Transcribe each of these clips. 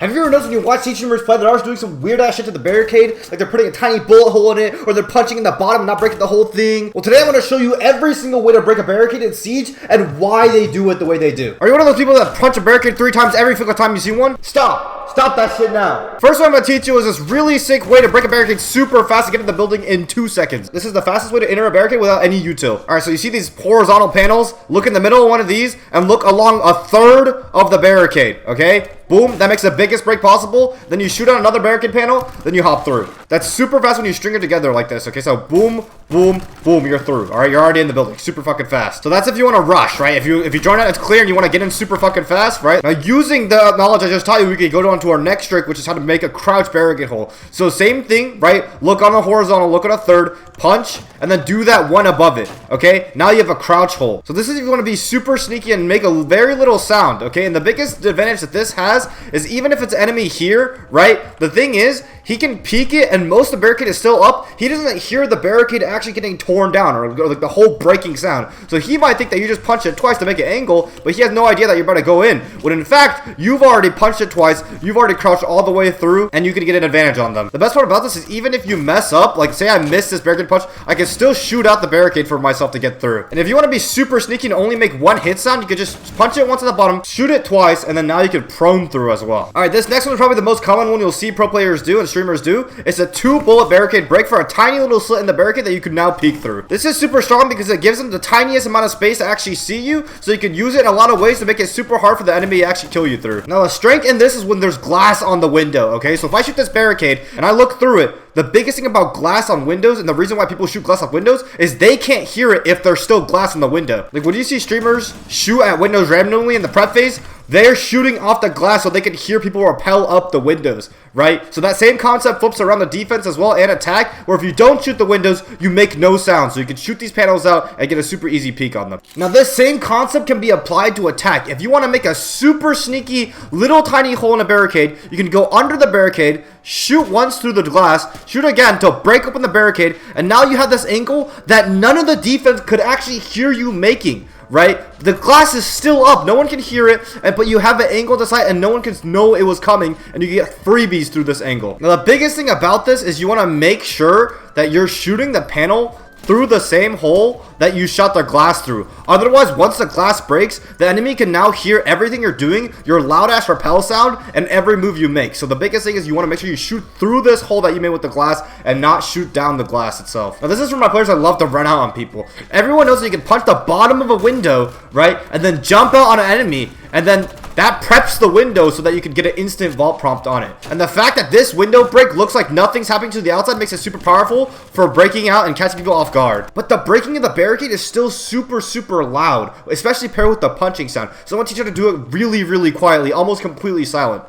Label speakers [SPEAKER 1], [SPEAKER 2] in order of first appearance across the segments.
[SPEAKER 1] Have you ever noticed when you watch Siege streamers play, they're always doing some weird ass shit to the barricade? Like they're putting a tiny bullet hole in it, or they're punching in the bottom and not breaking the whole thing? Well, today I'm going to show you every single way to break a barricade in Siege and why they do it the way they do. Are you one of those people that punch a barricade 3 times every single time you see one? Stop that shit now. First, what I'm going to teach you is this really sick way to break a barricade super fast and get in the building in 2 seconds. This is the fastest way to enter a barricade without any util. Alright, so you see these horizontal panels? Look in the middle of one of these and look along a third of the barricade, okay? Boom, that makes the biggest break possible. Then you shoot on another barricade panel, then you hop through. That's super fast when you string it together like this, okay? So boom, boom, boom, you're through. Alright, you're already in the building, super fucking fast. So that's if you want to rush, right? If you join out, it's clear and you want to get in super fucking fast, right? Now using the knowledge I just taught you, we can go on to our next trick, which is how to make a crouch barricade hole. So same thing, right? Look on a horizontal, look at a third, punch, and then do that one above it, okay? Now you have a crouch hole. So this is if you want to be super sneaky and make a very little sound, okay? And the biggest advantage that this has is even if it's enemy here, right? The thing is, he can peek it and most of the barricade is still up. He doesn't hear the barricade actually getting torn down or like the whole breaking sound. So he might think that you just punched it twice to make an angle, but he has no idea that you're about to go in. When in fact, you've already punched it twice, you've already crouched all the way through, and you can get an advantage on them. The best part about this is even if you mess up, like say I missed this barricade punch, I can still shoot out the barricade for myself to get through. And if you want to be super sneaky and only make one hit sound, you could just punch it once at the bottom, shoot it twice, and then now you can prone through as well. Alright, this next one is probably the most common one you'll see pro players do and streamers do. It's a 2-bullet barricade break for a tiny little slit in the barricade that you can now peek through. This is super strong because it gives them the tiniest amount of space to actually see you, so you can use it in a lot of ways to make it super hard for the enemy to actually kill you through. Now the strength in this is when there's glass on the window, okay? So if I shoot this barricade and I look through it, the biggest thing about glass on windows and the reason why people shoot glass off windows is they can't hear it if there's still glass in the window. Like when you see streamers shoot at windows randomly in the prep phase, they're shooting off the glass so they can hear people rappel up the windows, right? So that same concept flips around the defense as well and attack, where if you don't shoot the windows, you make no sound. So you can shoot these panels out and get a super easy peek on them. Now this same concept can be applied to attack. If you want to make a super sneaky little tiny hole in a barricade, you can go under the barricade, shoot once through the glass, shoot again to break open the barricade, and now you have this angle that none of the defense could actually hear you making. Right? The glass is still up. No one can hear it, but you have an angle to the side and no one can know it was coming, and you get freebies through this angle. Now, the biggest thing about this is you want to make sure that you're shooting the panel through the same hole that you shot the glass through. Otherwise, once the glass breaks, the enemy can now hear everything you're doing, your loud ass rappel sound, and every move you make. So the biggest thing is you want to make sure you shoot through this hole that you made with the glass and not shoot down the glass itself. Now this is for my players that love to run out on people. Everyone knows that you can punch the bottom of a window, right, and then jump out on an enemy, and then that preps the window so that you can get an instant vault prompt on it. And the fact that this window break looks like nothing's happening to the outside makes it super powerful for breaking out and catching people off guard. But the breaking of the barricade is still super loud, especially paired with the punching sound. So I want you to do it really quietly, almost completely silent.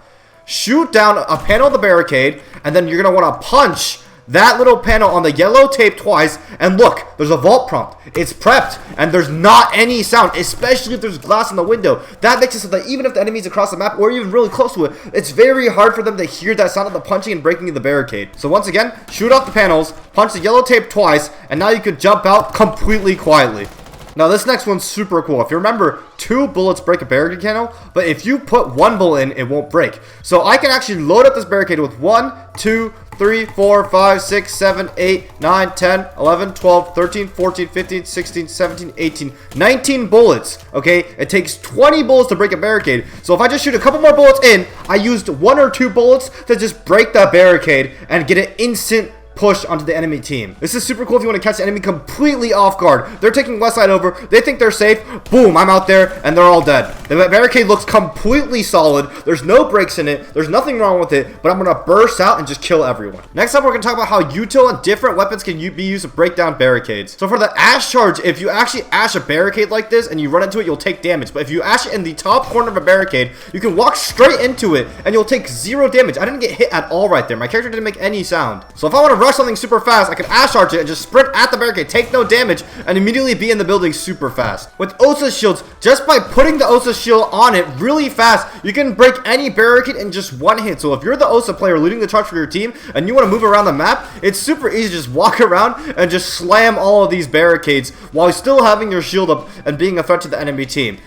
[SPEAKER 1] Shoot down a panel of the barricade, and then you're going to want to punch that little panel on the yellow tape twice, and look, there's a vault prompt. It's prepped, and there's not any sound, especially if there's glass in the window. That makes it so that even if the enemy's across the map, or even really close to it, it's very hard for them to hear that sound of the punching and breaking of the barricade. So once again, shoot off the panels, punch the yellow tape twice, and now you can jump out completely quietly. Now this next one's super cool. If you remember, 2 bullets break a barricade panel, but if you put 1 bullet in, it won't break. So I can actually load up this barricade with 1, 2, 3, 4, 5, 6, 7, 8, 9, 10, 11, 12, 13, 14, 15, 16, 17, 18, 19 bullets, okay? It takes 20 bullets to break a barricade. So if I just shoot a couple more bullets in, I used 1 or 2 bullets to just break that barricade and get an instant push onto the enemy team. This is super cool if you want to catch the enemy completely off guard. They're taking west side over. They think they're safe. Boom, I'm out there, and they're all dead. The barricade looks completely solid. There's no breaks in it. There's nothing wrong with it, but I'm going to burst out and just kill everyone. Next up, we're going to talk about how util and different weapons can be used to break down barricades. So for the ash charge, if you actually ash a barricade like this and you run into it, you'll take damage. But if you ash it in the top corner of a barricade, you can walk straight into it, and you'll take 0 damage. I didn't get hit at all right there. My character didn't make any sound. So if I want to rush something super fast, I can ash charge it and just sprint at the barricade, take no damage, and immediately be in the building super fast. With Osa shields, just by putting the Osa shield on it really fast, you can break any barricade in just 1 hit. So if you're the Osa player leading the charge for your team and you want to move around the map, it's super easy to just walk around and just slam all of these barricades while still having your shield up and being a threat to the enemy team.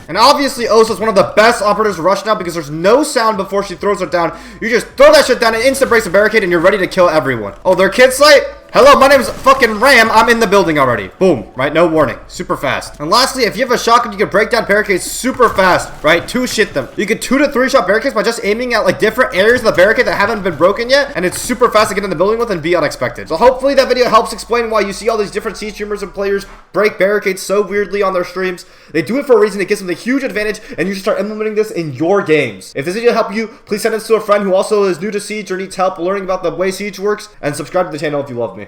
[SPEAKER 1] And obviously, Osa is one of the best operators to rush now because there's no sound before she throws it down. You just throw that shit down and instant breaks the barricade and you're ready to kill everyone. Oh, they're kid slate? Hello, my name is fucking Ram. I'm in the building already. Boom, right? No warning. Super fast. And lastly, if you have a shotgun, you can break down barricades super fast, right? Two-shit them. You can 2 to 3 shot barricades by just aiming at like different areas of the barricade that haven't been broken yet, and it's super fast to get in the building with and be unexpected. So hopefully that video helps explain why you see all these different Siege streamers and players break barricades so weirdly on their streams. They do it for a reason. It gives them the huge advantage, and you should start implementing this in your games. If this video helped you, please send this to a friend who also is new to Siege or needs help learning about the way Siege works, and subscribe to the channel if you love me.